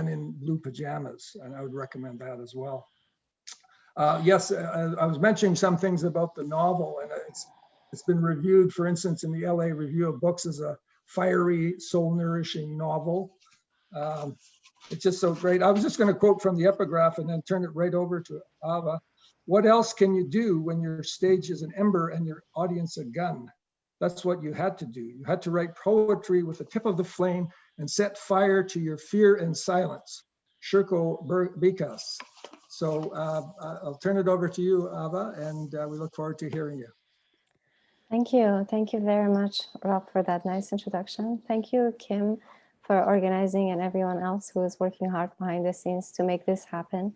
in blue pajamas, and I would recommend that as well. Yes, I was mentioning some things about the novel, and it's been reviewed, for instance, in the LA Review of Books as a fiery, soul-nourishing novel. It's just so great. I was just going to quote from the epigraph and then turn it right over to Ava. What else can you do when your stage is an ember and your audience a gun? That's what you had to do. You had to write poetry with the tip of the flame and set fire to your fear and silence. Shirko Bikas. So I'll turn it over to you, Ava, and we look forward to hearing you. Thank you. Thank you very much, Rob, for that nice introduction. Thank you, Kim, for organizing, and everyone else who is working hard behind the scenes to make this happen.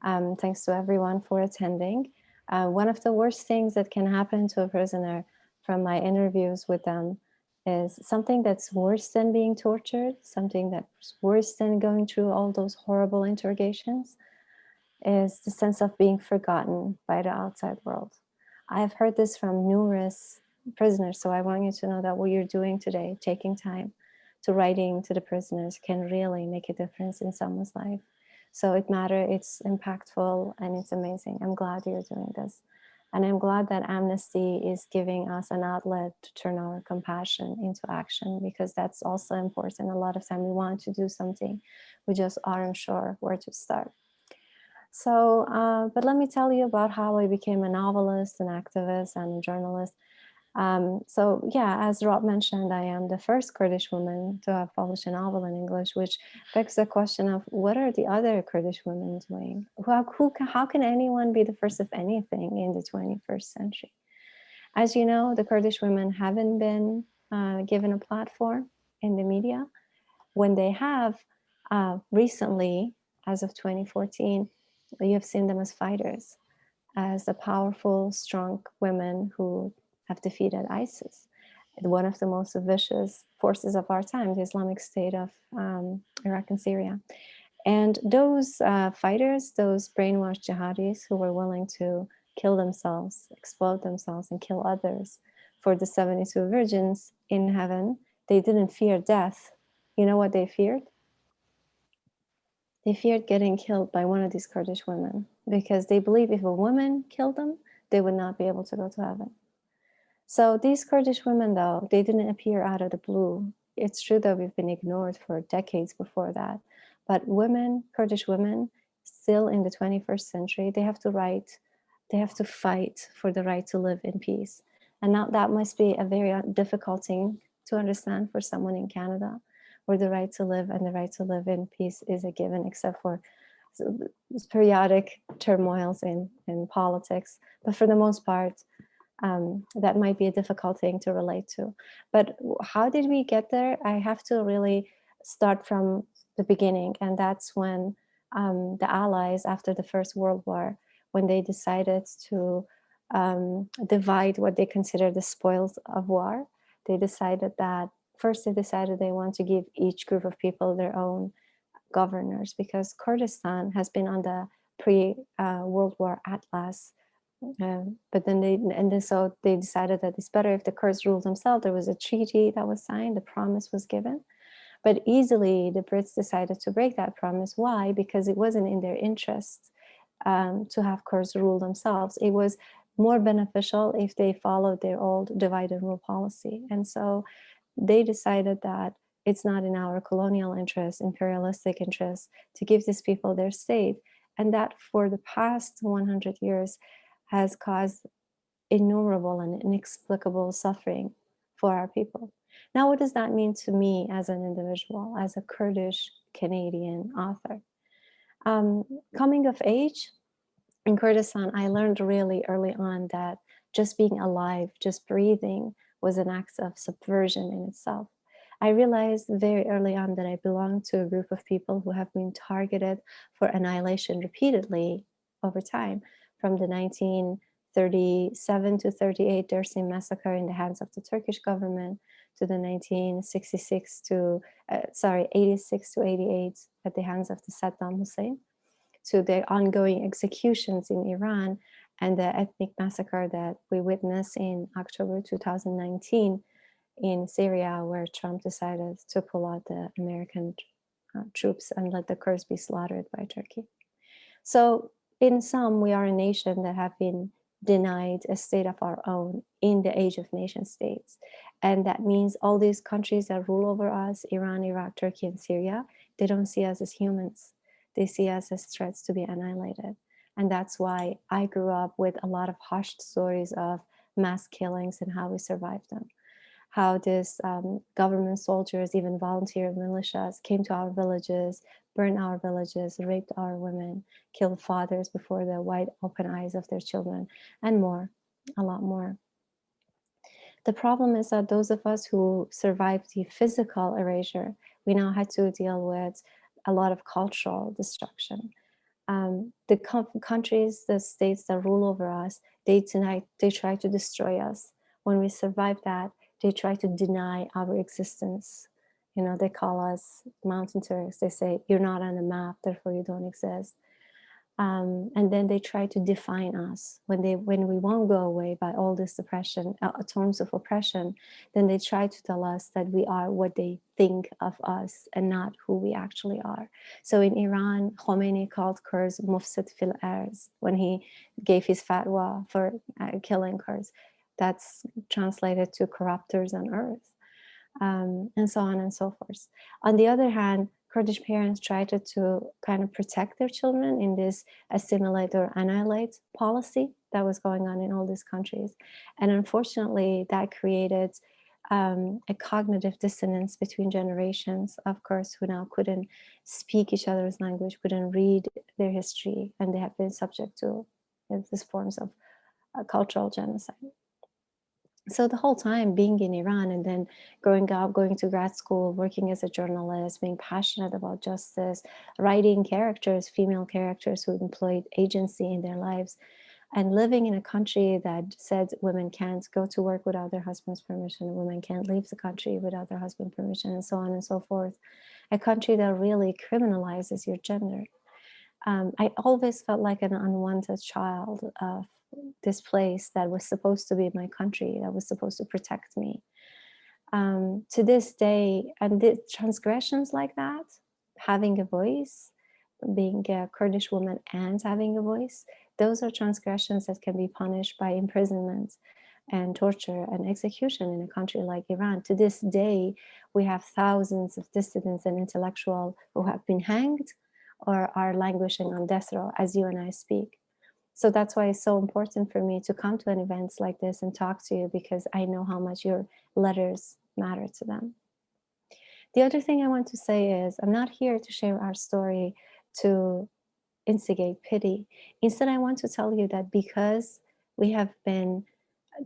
Thanks to everyone for attending. One of the worst things that can happen to a prisoner from my interviews with them is something that's worse than being tortured, something that's worse than going through all those horrible interrogations, is the sense of being forgotten by the outside world. I've heard this from numerous prisoners, so I want you to know that what you're doing today, taking time to writing to the prisoners, can really make a difference in someone's life. So it matters, it's impactful, and it's amazing. I'm glad you're doing this. And I'm glad that Amnesty is giving us an outlet to turn our compassion into action, because that's also important. A lot of time we want to do something, we just aren't sure where to start. So, but let me tell you about how I became a novelist, an activist, and a journalist. So yeah, as Rob mentioned, I am the first Kurdish woman to have published a novel in English, which begs the question of what are the other Kurdish women doing? How can anyone be the first of anything in the 21st century? As you know, the Kurdish women haven't been given a platform in the media. When they have, recently, as of 2014, you have seen them as fighters, as the powerful, strong women who have defeated ISIS, one of the most vicious forces of our time, the Islamic State of Iraq and Syria. And those fighters, those brainwashed jihadis who were willing to kill themselves, explode themselves, and kill others for the 72 virgins in heaven, they didn't fear death. You know what they feared? They feared getting killed by one of these Kurdish women, because they believe if a woman killed them, they would not be able to go to heaven. So these Kurdish women, though, they didn't appear out of the blue. It's true that we've been ignored for decades before that. But women, Kurdish women, still in the 21st century, they have to fight for the right to live in peace. And now that must be a very difficult thing to understand for someone in Canada, where the right to live and the right to live in peace is a given, except for periodic turmoils in politics. But for the most part, that might be a difficult thing to relate to. But how did we get there? I have to really start from the beginning. And that's when the Allies, after the First World War, when they decided to divide what they consider the spoils of war, they decided that first they want to give each group of people their own governors, because Kurdistan has been on the pre-World War atlas. But then so they decided that it's better if the Kurds ruled themselves. There was a treaty that was signed, the promise was given. But easily the Brits decided to break that promise. Why? Because it wasn't in their interest to have Kurds rule themselves. It was more beneficial if they followed their old divide and rule policy. And so they decided that it's not in our colonial interest, imperialistic interest, to give these people their state. And that for the past 100 years has caused innumerable and inexplicable suffering for our people. Now, what does that mean to me as an individual, as a Kurdish Canadian author? Coming of age in Kurdistan, I learned really early on that just being alive, just breathing, was an act of subversion in itself. I realized very early on that I belonged to a group of people who have been targeted for annihilation repeatedly over time, from the 1937 to 38 Dersim massacre in the hands of the Turkish government, to the 1966 to 86 to 88 at the hands of the Saddam Hussein, to the ongoing executions in Iran, and the ethnic massacre that we witnessed in October 2019 in Syria, where Trump decided to pull out the American troops and let the Kurds be slaughtered by Turkey. So in sum, we are a nation that have been denied a state of our own in the age of nation states. And that means all these countries that rule over us, Iran, Iraq, Turkey, and Syria, they don't see us as humans. They see us as threats to be annihilated. And that's why I grew up with a lot of hushed stories of mass killings and how we survived them. How these government soldiers, even volunteer militias, came to our villages, burned our villages, raped our women, killed fathers before the wide open eyes of their children, and more, a lot more. The problem is that those of us who survived the physical erasure, we now had to deal with a lot of cultural destruction. The countries, the states that rule over us, they try to destroy us. When we survive that, they try to deny our existence. You know, they call us mountain Turks. They say, you're not on the map, therefore you don't exist. And then they try to define us. When we won't go away by all this oppression, terms of oppression, then they try to tell us that we are what they think of us and not who we actually are. So in Iran, Khomeini called Kurds mufsid fil arz when he gave his fatwa for killing Kurds. That's translated to corruptors on earth, and so on and so forth. On the other hand, Kurdish parents tried to kind of protect their children in this assimilate or annihilate policy that was going on in all these countries. And unfortunately, that created a cognitive dissonance between generations of Kurds who now couldn't speak each other's language, couldn't read their history, and they have been subject to these forms of cultural genocide. So the whole time being in Iran and then growing up, going to grad school, working as a journalist, being passionate about justice, writing characters, female characters who employed agency in their lives, and living in a country that said women can't go to work without their husband's permission, women can't leave the country without their husband's permission, and so on and so forth. A country that really criminalizes your gender. I always felt like an unwanted child of this place that was supposed to be my country, that was supposed to protect me. To this day, and the transgressions like that, having a voice, being a Kurdish woman and having a voice, those are transgressions that can be punished by imprisonment and torture and execution in a country like Iran. To this day, we have thousands of dissidents and intellectuals who have been hanged or are languishing on death row as you and I speak. So that's why it's so important for me to come to an event like this and talk to you, because I know how much your letters matter to them. The other thing I want to say is I'm not here to share our story to instigate pity. Instead, I want to tell you that because we have been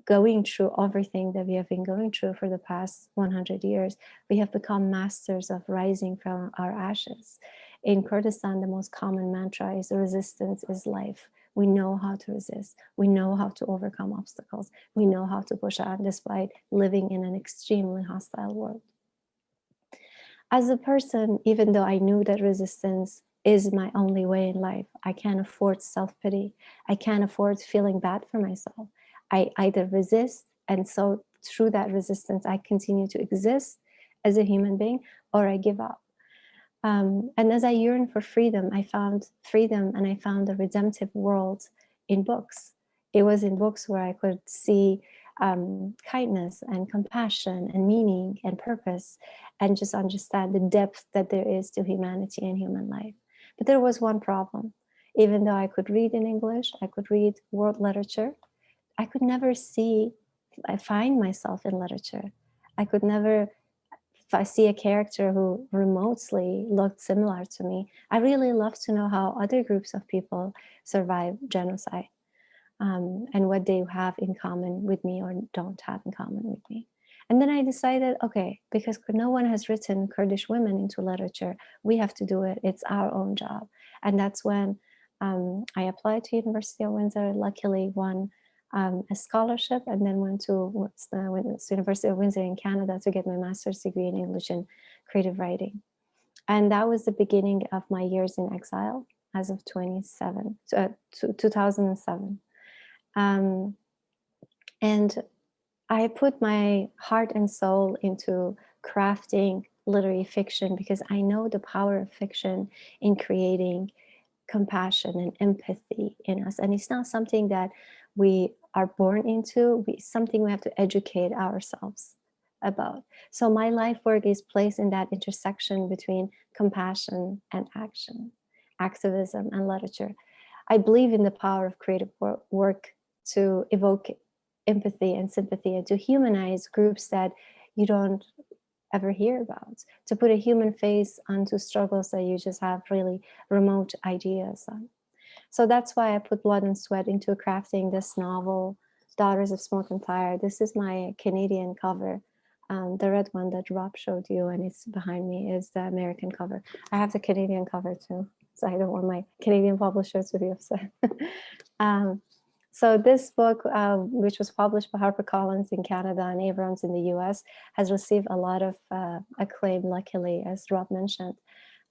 going through everything that we have been going through for the past 100 years, we have become masters of rising from our ashes. In Kurdistan, the most common mantra is resistance is life. We know how to resist. We know how to overcome obstacles. We know how to push on despite living in an extremely hostile world. As a person, even though I knew that resistance is my only way in life, I can't afford self-pity. I can't afford feeling bad for myself. I either resist, and so through that resistance, I continue to exist as a human being, or I give up. And as I yearned for freedom, I found freedom and I found a redemptive world in books. It was in books where I could see kindness and compassion and meaning and purpose, and just understand the depth that there is to humanity and human life. But there was one problem. Even though I could read in English, I could read world literature, I could never find myself in literature. I could never see a character who remotely looked similar to me. I really love to know how other groups of people survive genocide, and what they have in common with me or don't have in common with me. And then I decided, okay, because no one has written Kurdish women into literature, we have to do it. It's our own job. And that's when I applied to University of Windsor, luckily won a scholarship, and then went to University of Windsor in Canada to get my master's degree in English and creative writing. And that was the beginning of my years in exile as of 2007. And I put my heart and soul into crafting literary fiction because I know the power of fiction in creating compassion and empathy in us. And it's not something that we are born into, it's something we have to educate ourselves about. So my life work is placed in that intersection between compassion and action, activism and literature. I believe in the power of creative work to evoke empathy and sympathy and to humanize groups that you don't ever hear about, to put a human face onto struggles that you just have really remote ideas on. So that's why I put blood and sweat into crafting this novel, Daughters of Smoke and Fire. This is my Canadian cover. The red one that Rob showed you and it's behind me is the American cover. I have the Canadian cover too, so I don't want my Canadian publishers to be upset. So this book, which was published by HarperCollins in Canada and Abrams in the US, has received a lot of acclaim, luckily, as Rob mentioned.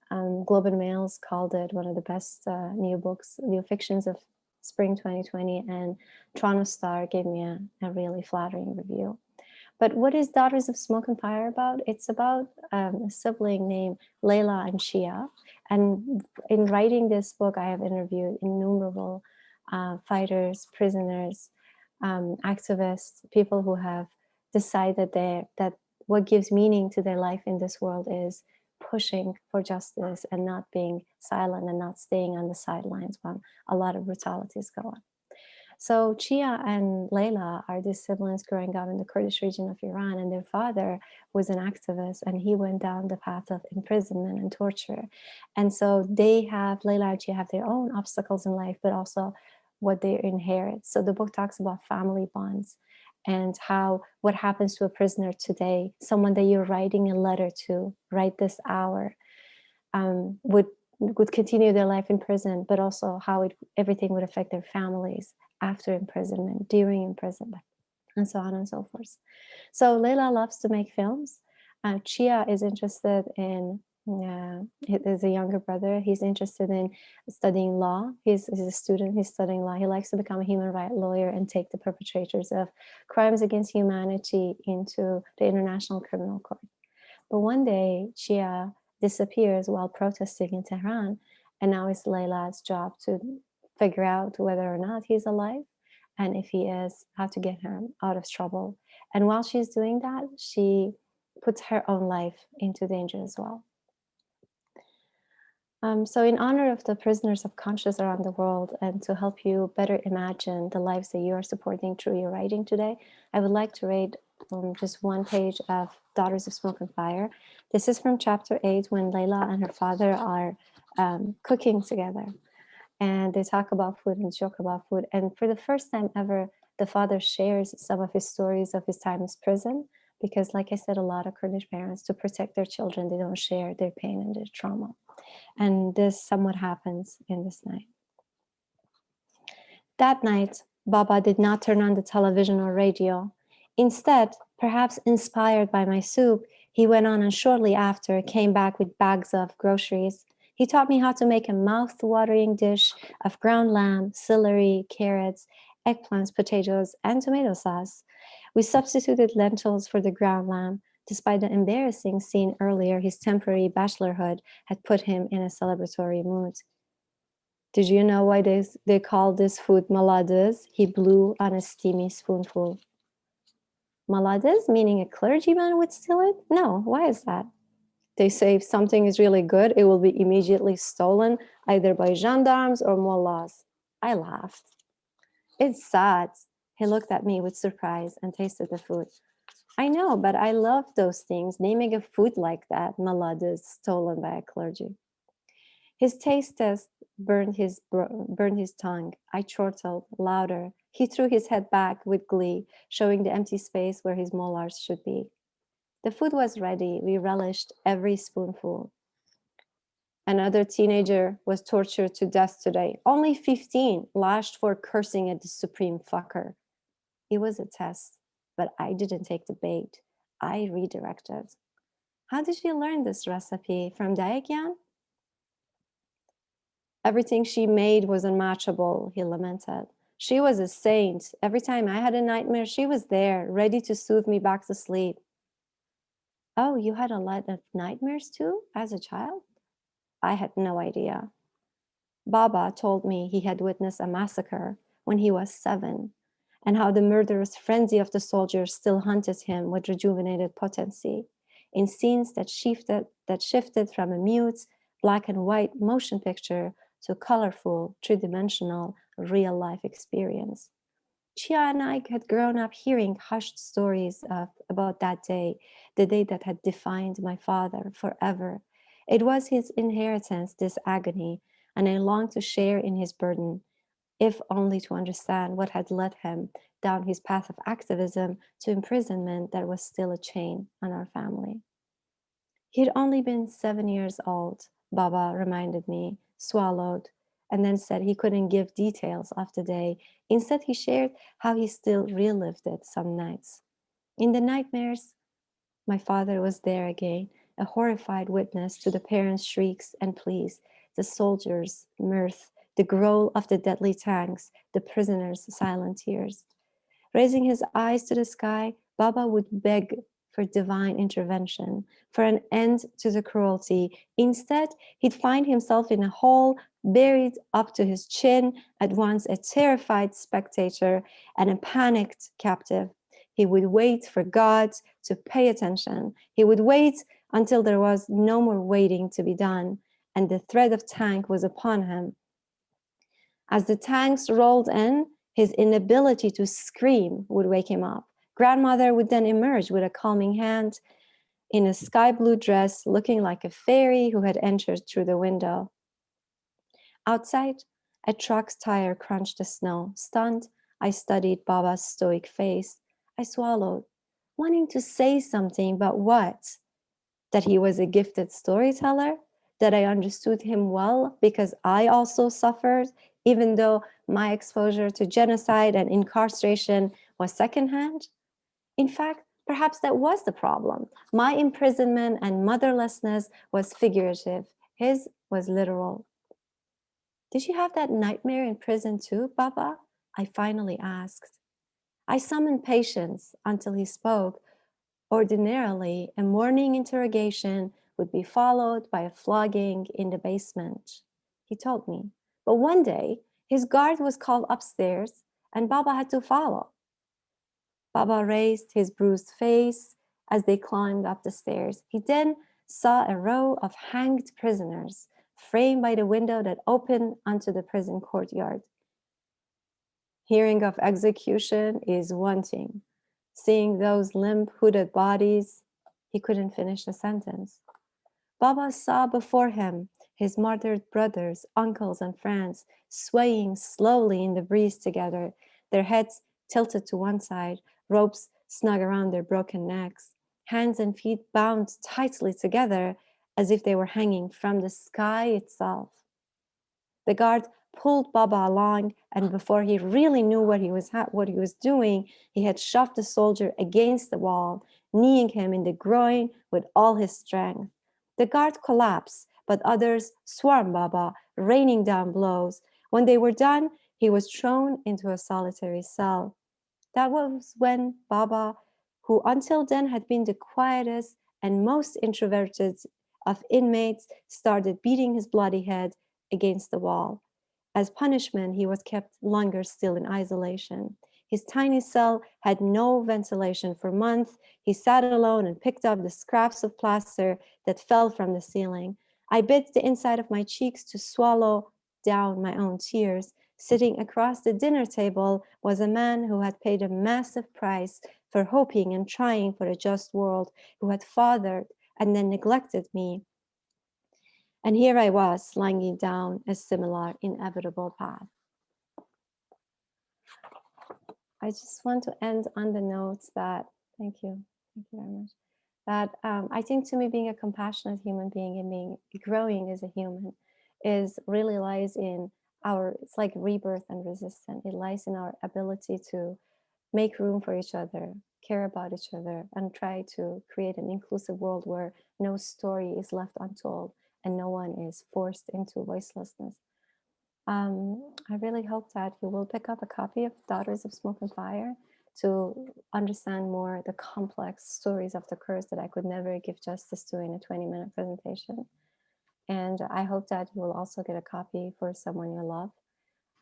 Globe and Mail's called it one of the best new fictions of spring 2020, and Toronto Star gave me a really flattering review. But what is Daughters of Smoke and Fire about? It's about a sibling named Layla and Shia. And in writing this book, I have interviewed innumerable fighters, prisoners, activists, people who have decided that what gives meaning to their life in this world is pushing for justice and not being silent and not staying on the sidelines while a lot of brutalities go on. So Chia and Layla are these siblings growing up in the Kurdish region of Iran, and their father was an activist and he went down the path of imprisonment and torture. And so Layla and Chia have their own obstacles in life, but also what they inherit. So the book talks about family bonds and what happens to a prisoner today, someone that you're writing a letter to right this hour, would continue their life in prison, but also how everything would affect their families after imprisonment, during imprisonment, and so on and so forth. So Layla loves to make films. Chia is interested in, there's a younger brother, he's interested in studying law. He's a student, he's studying law. He likes to become a human rights lawyer and take the perpetrators of crimes against humanity into the International Criminal Court. But one day, Chia disappears while protesting in Tehran, and now it's Layla's job to figure out whether or not he's alive, and if he is, how to get him out of trouble. And while she's doing that, she puts her own life into danger as well. So in honor of the prisoners of conscience around the world and to help you better imagine the lives that you are supporting through your writing today, I would like to read just one page of Daughters of Smoke and Fire. This is from chapter 8 when Layla and her father are cooking together. And they talk about food and joke about food. And for the first time ever, the father shares some of his stories of his time in prison, because like I said, a lot of Kurdish parents, to protect their children, they don't share their pain and their trauma. And this somewhat happens in this night. That night, Baba did not turn on the television or radio. Instead, perhaps inspired by my soup, he went on and shortly after came back with bags of groceries. He taught me how to make a mouth-watering dish of ground lamb, celery, carrots, eggplants, potatoes, and tomato sauce. We substituted lentils for the ground lamb. Despite the embarrassing scene earlier, his temporary bachelorhood had put him in a celebratory mood. Did you know why they call this food malades? He blew on a steamy spoonful. Malades, meaning a clergyman would steal it? No, why is that? They say if something is really good, it will be immediately stolen, either by gendarmes or mullahs. I laughed. It's sad. He looked at me with surprise and tasted the food. I know, but I love those things. Naming a food like that, malades, stolen by a clergy. His taste test burned his tongue. I chortled louder. He threw his head back with glee, showing the empty space where his molars should be. The food was ready. We relished every spoonful. Another teenager was tortured to death today. Only 15, lashed for cursing at the supreme fucker. It was a test, but I didn't take the bait. I redirected. How did you learn this recipe? From Daegyan? Everything she made was unmatchable, he lamented. She was a saint. Every time I had a nightmare, she was there, ready to soothe me back to sleep. Oh, you had a lot of nightmares too as a child? I had no idea. Baba told me he had witnessed a massacre when he was 7, and how the murderous frenzy of the soldiers still haunted him with rejuvenated potency, in scenes that shifted from a mute, black and white motion picture to a colorful, three-dimensional, real-life experience. Chia and I had grown up hearing hushed stories about that day, the day that had defined my father forever. It was his inheritance, this agony, and I longed to share in his burden, if only to understand what had led him down his path of activism to imprisonment that was still a chain on our family. He'd only been 7 years old, Baba reminded me, swallowed, and then said he couldn't give details of the day. Instead, he shared how he still relived it some nights. In the nightmares, my father was there again, a horrified witness to the parents' shrieks and pleas, the soldiers' mirth, the growl of the deadly tanks, the prisoners' silent tears. Raising his eyes to the sky, Baba would beg for divine intervention, for an end to the cruelty. Instead, he'd find himself in a hole, buried up to his chin, at once a terrified spectator and a panicked captive. He would wait for God to pay attention. He would wait until there was no more waiting to be done, and the threat of tank was upon him. As the tanks rolled in, his inability to scream would wake him up. Grandmother would then emerge with a calming hand in a sky blue dress, looking like a fairy who had entered through the window. Outside, a truck's tire crunched the snow. Stunned, I studied Baba's stoic face. I swallowed, wanting to say something, but what? That he was a gifted storyteller? That I understood him well because I also suffered, even though my exposure to genocide and incarceration was secondhand? In fact, perhaps that was the problem. My imprisonment and motherlessness was figurative. His was literal. Did you have that nightmare in prison too, Baba? I finally asked. I summoned patience until he spoke. Ordinarily, a morning interrogation would be followed by a flogging in the basement, he told me. But one day, his guard was called upstairs and Baba had to follow. Baba raised his bruised face as they climbed up the stairs. He then saw a row of hanged prisoners framed by the window that opened onto the prison courtyard. Hearing of execution is one thing. Seeing those limp, hooded bodies, he couldn't finish the sentence. Baba saw before him his martyred brothers, uncles, and friends swaying slowly in the breeze together, their heads tilted to one side, ropes snug around their broken necks, hands and feet bound tightly together as if they were hanging from the sky itself. The guard pulled Baba along, and before he really knew what he was doing, he had shoved the soldier against the wall, kneeing him in the groin with all his strength. The guard collapsed, but others swarmed Baba, raining down blows. When they were done, he was thrown into a solitary cell. That was when Baba, who until then had been the quietest and most introverted of inmates, started beating his bloody head against the wall. As punishment, he was kept longer still in isolation. His tiny cell had no ventilation for months. He sat alone and picked up the scraps of plaster that fell from the ceiling. I bit the inside of my cheeks to swallow down my own tears. Sitting across the dinner table was a man who had paid a massive price for hoping and trying for a just world, who had fathered and then neglected me. And here I was, sliding down a similar inevitable path. I just want to end on the notes that, thank you very much, that I think to me being a compassionate human being and being growing as a human really lies in it's like rebirth and resistance. It lies in our ability to make room for each other, care about each other, and try to create an inclusive world where no story is left untold and no one is forced into voicelessness. I really hope that you will pick up a copy of Daughters of Smoke and Fire. to understand more the complex stories of the Kurds that I could never give justice to in a 20-minute presentation. And I hope that you will also get a copy for someone you love.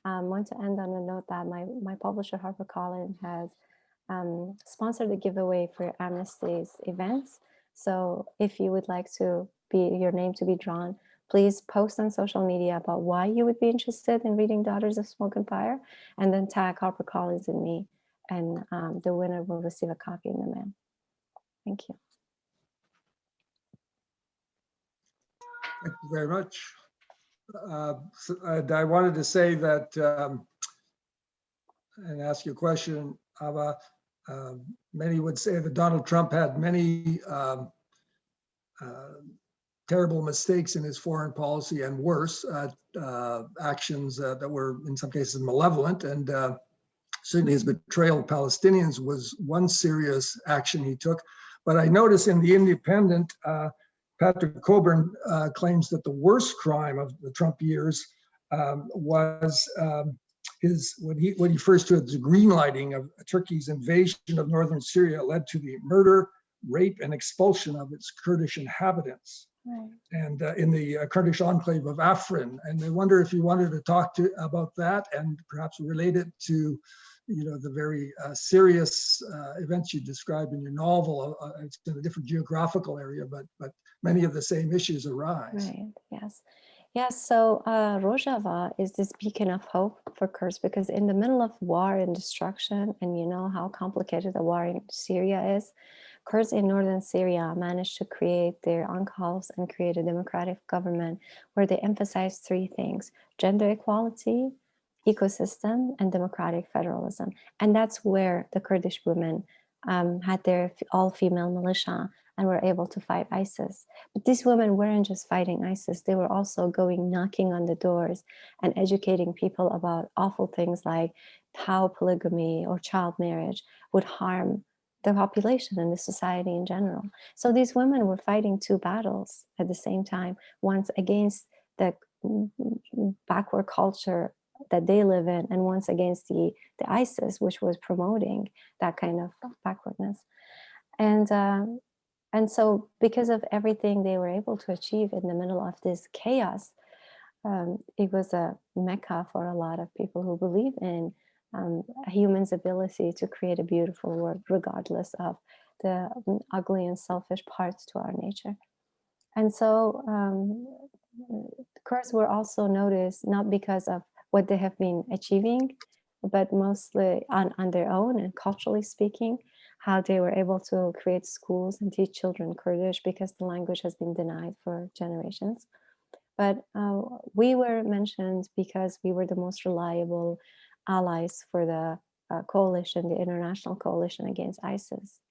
I want to end on a note that my publisher, HarperCollins, has sponsored a giveaway for Amnesty's events. So if you would like to your name to be drawn, please post on social media about why you would be interested in reading Daughters of Smoke and Fire, and then tag HarperCollins and me, and the winner will receive a copy in the mail. Thank you. Thank you very much. I wanted to say that, and ask you a question, Ava. Many would say that Donald Trump had many terrible mistakes in his foreign policy and worse, actions that were in some cases malevolent. And certainly his betrayal of Palestinians was one serious action he took. But I notice in The Independent, Patrick Coburn claims that the worst crime of the Trump years was what he refers to as the greenlighting of Turkey's invasion of northern Syria led to the murder, rape, and expulsion of its Kurdish inhabitants. Right. And in the Kurdish enclave of Afrin. And I wonder if you wanted to talk about that and perhaps relate it to, the very serious events you described in your novel. It's in a different geographical area, but many of the same issues arise. Right. Yes. Yes. So Rojava is this beacon of hope for Kurds, because in the middle of war and destruction, and you know how complicated the war in Syria is, Kurds in northern Syria managed to create their enclaves and create a democratic government where they emphasize three things: gender equality, ecosystem, and democratic federalism. And that's where the Kurdish women had their all-female militia and were able to fight ISIS. But these women weren't just fighting ISIS, they were also going knocking on the doors and educating people about awful things like how polygamy or child marriage would harm the population and the society in general. So these women were fighting two battles at the same time, once against the backward culture that they live in, and once against the ISIS, which was promoting that kind of backwardness. And so because of everything they were able to achieve in the middle of this chaos, it was a mecca for a lot of people who believe in a human's ability to create a beautiful world, regardless of the ugly and selfish parts to our nature. And so Kurds were also noticed not because of what they have been achieving, but mostly on their own, and culturally speaking, how they were able to create schools and teach children Kurdish, because the language has been denied for generations. But we were mentioned because we were the most reliable allies for the coalition, the international coalition against ISIS.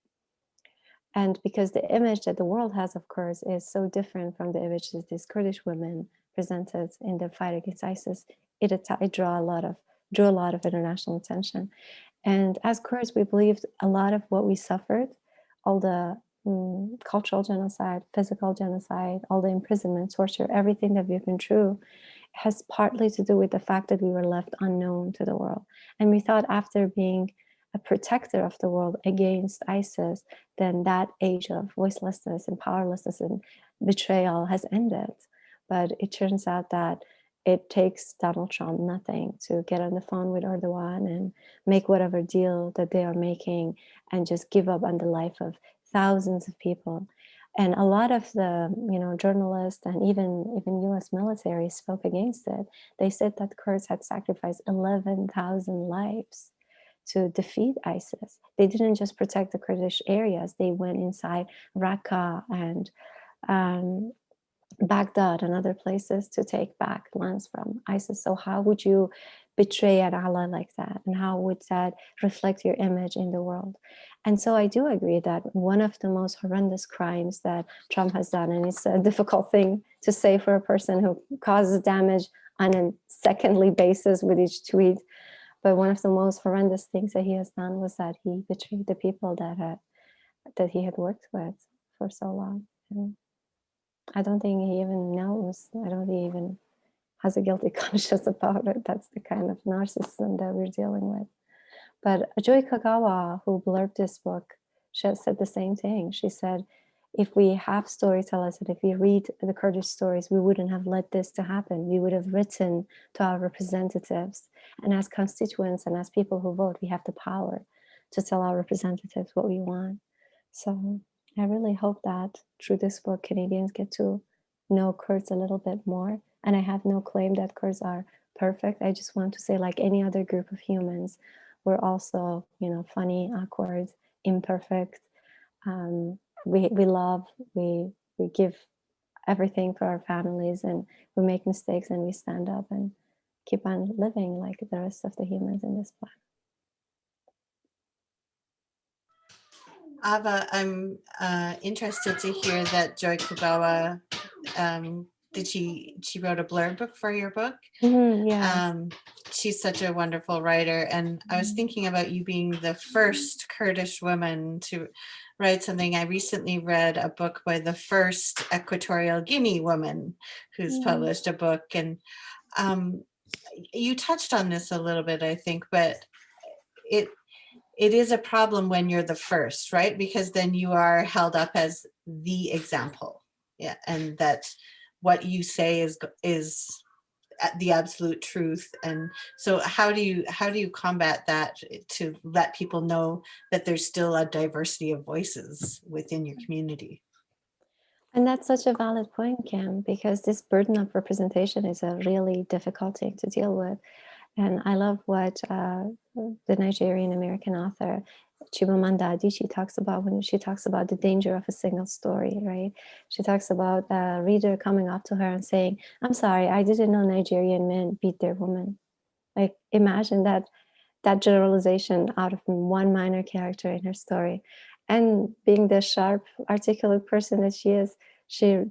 And because the image that the world has of Kurds is so different from the image that these Kurdish women presented in the fight against ISIS, it drew a lot of international attention. And as Kurds, we believed a lot of what we suffered, all the cultural genocide, physical genocide, all the imprisonment, torture, everything that we've been through, has partly to do with the fact that we were left unknown to the world. And we thought after being a protector of the world against ISIS, then that age of voicelessness and powerlessness and betrayal has ended. But it turns out that it takes Donald Trump nothing to get on the phone with Erdogan and make whatever deal that they are making and just give up on the life of thousands of people. And a lot of the journalists and even US military spoke against it. They said that Kurds had sacrificed 11,000 lives to defeat ISIS. They didn't just protect the Kurdish areas. They went inside Raqqa and Baghdad and other places to take back lands from ISIS. So how would you betray an ally like that? And how would that reflect your image in the world? And so I do agree that one of the most horrendous crimes that Trump has done, and it's a difficult thing to say for a person who causes damage on a secondly basis with each tweet, but one of the most horrendous things that he has done was that he betrayed the people that he had worked with for so long. And I don't think he even knows. I don't think he even has a guilty conscience about it. That's the kind of narcissism that we're dealing with. But Joy Kagawa, who blurbed this book, she said the same thing. She said, if we have storytellers and if we read the Kurdish stories, we wouldn't have let this to happen. We would have written to our representatives. And as constituents and as people who vote, we have the power to tell our representatives what we want. So I really hope that through this book, Canadians get to know Kurds a little bit more. And I have no claim that Kurds are perfect. I just want to say, like any other group of humans, we're also, funny, awkward, imperfect. We love, we give everything for our families, and we make mistakes and we stand up and keep on living like the rest of the humans in this planet. Ava, I'm interested to hear that Joy Kugawa, she wrote a blurb for your book. Yeah. She's such a wonderful writer, and I was thinking about you being the first Kurdish woman to write something. I recently read a book by the first Equatorial Guinea woman who's published a book, and you touched on this a little bit, I think, but it is a problem when you're the first, right? Because then you are held up as the example, and that what you say is the absolute truth. And so how do you combat that to let people know that there's still a diversity of voices within your community? And that's such a valid point, Kim, because this burden of representation is a really difficult thing to deal with. And I love what the Nigerian American author Chimamanda Adichie talks about when she talks about the danger of a single story, right? She talks about a reader coming up to her and saying, "I'm sorry, I didn't know Nigerian men beat their women." Like, imagine that generalization out of one minor character in her story. And being the sharp, articulate person that she is, she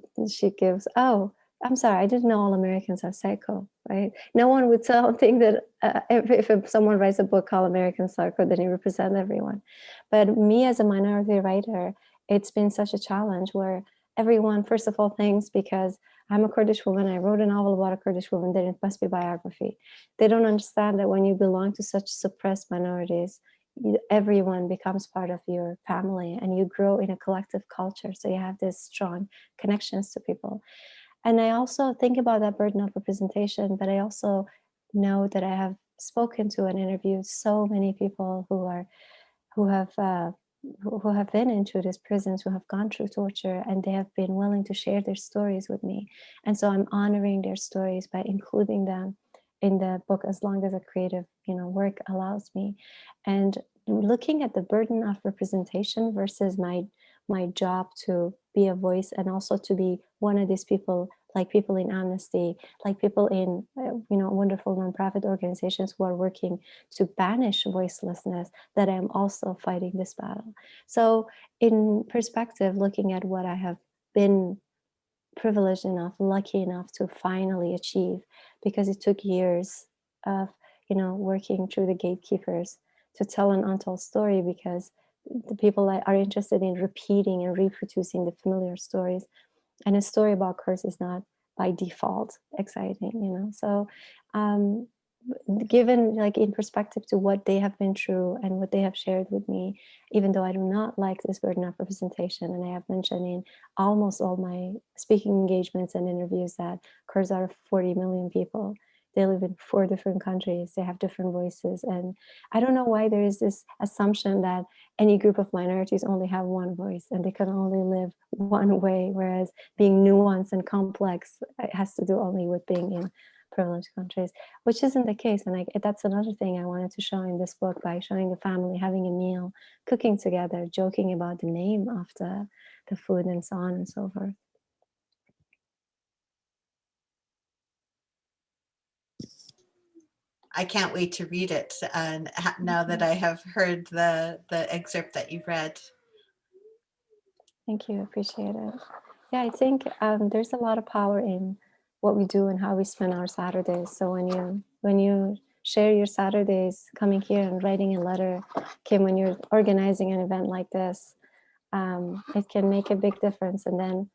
gives, "Oh, I'm sorry, I didn't know all Americans are psycho," right? No one would think that if someone writes a book called American Psycho, then he represents everyone. But me as a minority writer, it's been such a challenge where everyone, first of all, thinks because I'm a Kurdish woman, I wrote a novel about a Kurdish woman, then it must be biography. They don't understand that when you belong to such suppressed minorities, everyone becomes part of your family and you grow in a collective culture. So you have this strong connections to people. And I also think about that burden of representation, but I also know that I have spoken to and interviewed so many people who have been into these prisons, who have gone through torture, and they have been willing to share their stories with me. And so I'm honoring their stories by including them in the book as long as a creative, work allows me. And looking at the burden of representation versus my job to be a voice and also to be one of these people, like people in Amnesty, like people in wonderful nonprofit organizations who are working to banish voicelessness, that I'm also fighting this battle. So in perspective, looking at what I have been privileged enough, lucky enough to finally achieve, because it took years of working through the gatekeepers to tell an untold story, because the people that are interested in repeating and reproducing the familiar stories, and a story about Kurds is not by default exciting, so given like in perspective to what they have been through and what they have shared with me, even though I do not like this burden of representation, and I have mentioned in almost all my speaking engagements and interviews that Kurds are 40 million people. They live in 4 different countries. They have different voices. And I don't know why there is this assumption that any group of minorities only have one voice and they can only live one way, whereas being nuanced and complex, it has to do only with being in privileged countries, which isn't the case. And that's another thing I wanted to show in this book by showing the family having a meal, cooking together, joking about the name of the food and so on and so forth. I can't wait to read it, and now that I have heard the excerpt that you read. Thank you, appreciate it. Yeah, I think there's a lot of power in what we do and how we spend our Saturdays. So when you share your Saturdays coming here and writing a letter, Kim, when you're organizing an event like this, it can make a big difference. And then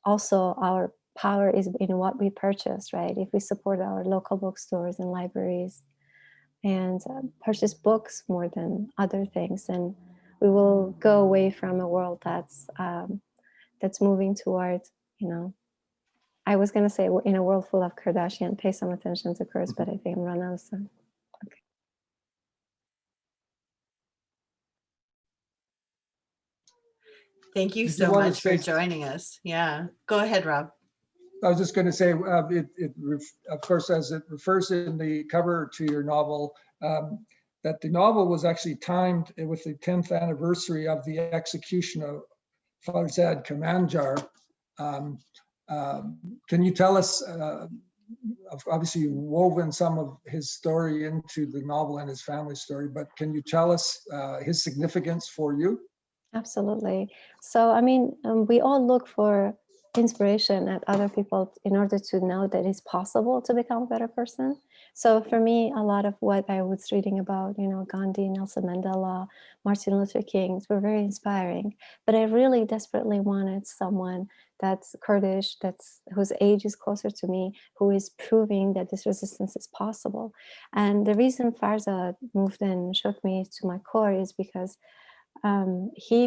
also our power is in what we purchase, right? If we support our local bookstores and libraries and purchase books more than other things. And we will go away from a world that's moving toward, I was going to say in a world full of Kardashian, pay some attention to Kurds, but I think I'm run out of time. Okay. Thank you Did so you want to much for say- joining us. Yeah, go ahead, Rob. I was just going to say, of course, as it refers in the cover to your novel, that the novel was actually timed with the 10th anniversary of the execution of Farzad Kamanjar. Can you tell us, obviously you've woven some of his story into the novel and his family story, but can you tell us his significance for you? Absolutely. So, I mean, we all look for inspiration at other people in order to know that it's possible to become a better person. So for me, a lot of what I was reading about, Gandhi, Nelson Mandela, Martin Luther King, were very inspiring. But I really desperately wanted someone that's Kurdish, whose age is closer to me, who is proving that this resistance is possible. And the reason Farzad moved in, shook me to my core, is because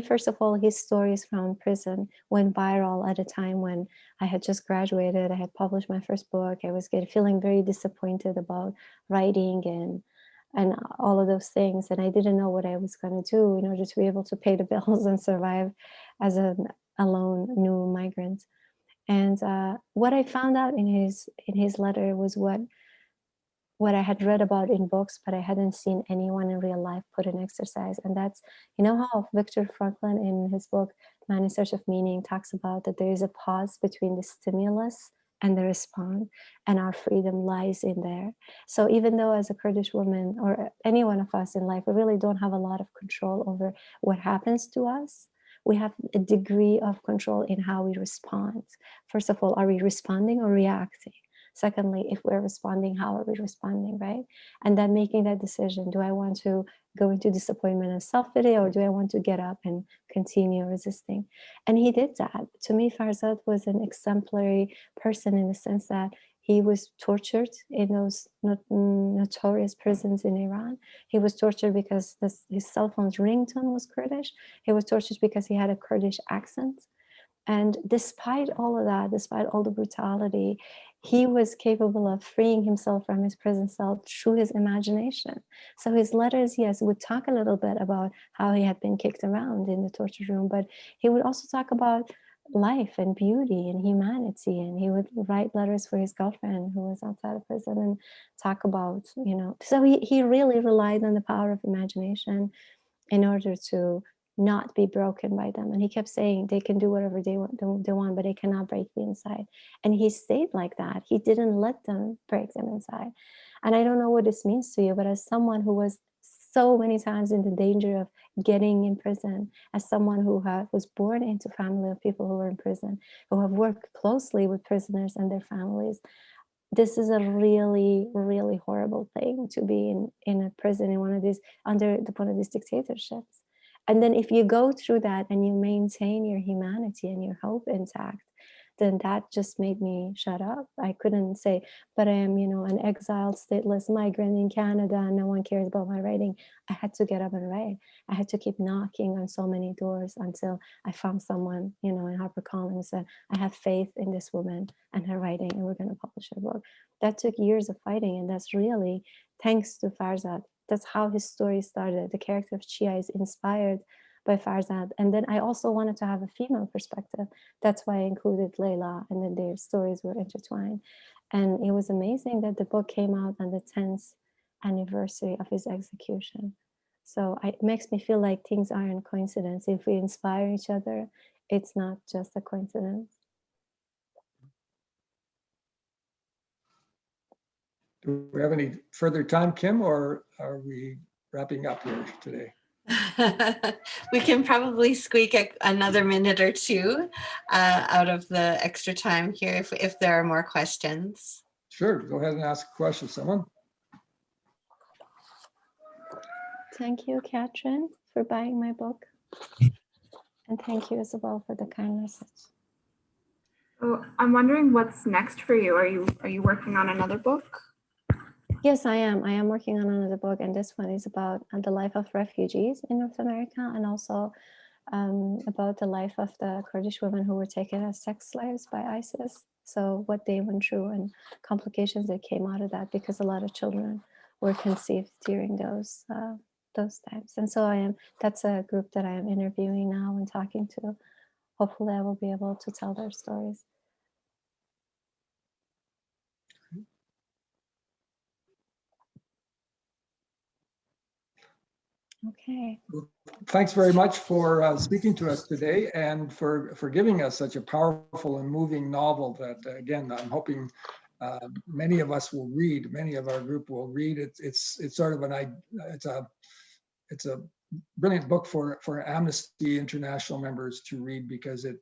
first of all, his stories from prison went viral at a time when I had just graduated. I had published my first book. I was feeling very disappointed about writing and all of those things. And I didn't know what I was going to do in order to be able to pay the bills and survive as an alone new migrant. And what I found out in his letter was what I had read about in books, but I hadn't seen anyone in real life put in exercise. And that's, how Viktor Frankl in his book, Man in Search of Meaning, talks about that there is a pause between the stimulus and the response, and our freedom lies in there. So even though as a Kurdish woman, or any one of us in life, we really don't have a lot of control over what happens to us, we have a degree of control in how we respond. First of all, are we responding or reacting? Secondly, if we're responding, how are we responding, right? And then making that decision, do I want to go into disappointment and self-pity, or do I want to get up and continue resisting? And he did that. To me, Farzad was an exemplary person in the sense that he was tortured in those notorious prisons in Iran. He was tortured because his cell phone's ringtone was Kurdish. He was tortured because he had a Kurdish accent. And despite all of that, despite all the brutality, he was capable of freeing himself from his prison cell through his imagination. So his letters, yes, would talk a little bit about how he had been kicked around in the torture room, but he would also talk about life and beauty and humanity. And he would write letters for his girlfriend who was outside of prison and talk about, so he really relied on the power of imagination in order to not be broken by them. And he kept saying they can do whatever they want, but they cannot break me inside. And he stayed like that. He didn't let them break them inside. And I don't know what this means to you, but as someone who was so many times in the danger of getting in prison, as someone who was born into a family of people who were in prison, who have worked closely with prisoners and their families, this is a really, really horrible thing to be in a prison in one of these dictatorships. And then if you go through that and you maintain your humanity and your hope intact, then that just made me shut up. I couldn't say, but I am, an exiled stateless migrant in Canada and no one cares about my writing. I had to get up and write. I had to keep knocking on so many doors until I found someone, in HarperCollins said, I have faith in this woman and her writing, and we're going to publish her book. That took years of fighting, and that's really thanks to Farzad. That's how his story started. The character of Chia is inspired by Farzad. And then I also wanted to have a female perspective. That's why I included Layla, and then their stories were intertwined. And it was amazing that the book came out on the 10th anniversary of his execution. So it makes me feel like things aren't coincidence. If we inspire each other, it's not just a coincidence. Do we have any further time, Kim, or are we wrapping up here today? We can probably squeak another minute or two out of the extra time here if there are more questions. Sure, go ahead and ask a question, someone. Thank you, Catherine, for buying my book. And thank you, Isabel, for the kind message. So I'm wondering what's next for you. Are you working on another book? Yes, I am. I am working on another book, and this one is about the life of refugees in North America, and also about the life of the Kurdish women who were taken as sex slaves by ISIS. So what they went through and complications that came out of that, because a lot of children were conceived during those times. And so that's a group that I am interviewing now and talking to. Hopefully I will be able to tell their stories. Okay. Thanks very much for speaking to us today and for giving us such a powerful and moving novel that, again, I'm hoping many of us will read, many of our group will read. It's sort of it's a brilliant book for Amnesty International members to read, because it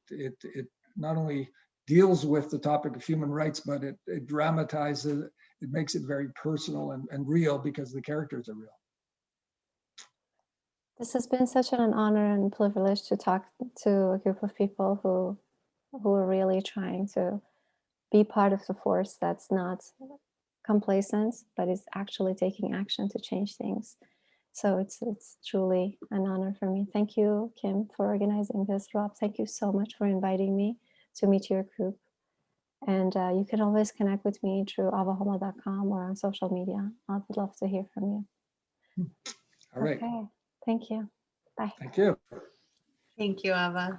not only deals with the topic of human rights, but it dramatizes it. It makes it very personal and real, because the characters are real. This has been such an honor and privilege to talk to a group of people who are really trying to be part of the force that's not complacent, but is actually taking action to change things. So it's truly an honor for me. Thank you, Kim, for organizing this. Rob, thank you so much for inviting me to meet your group. And you can always connect with me through avahoma.com or on social media. I would love to hear from you. All right. Okay. Thank you. Bye. Thank you. Thank you, Ava.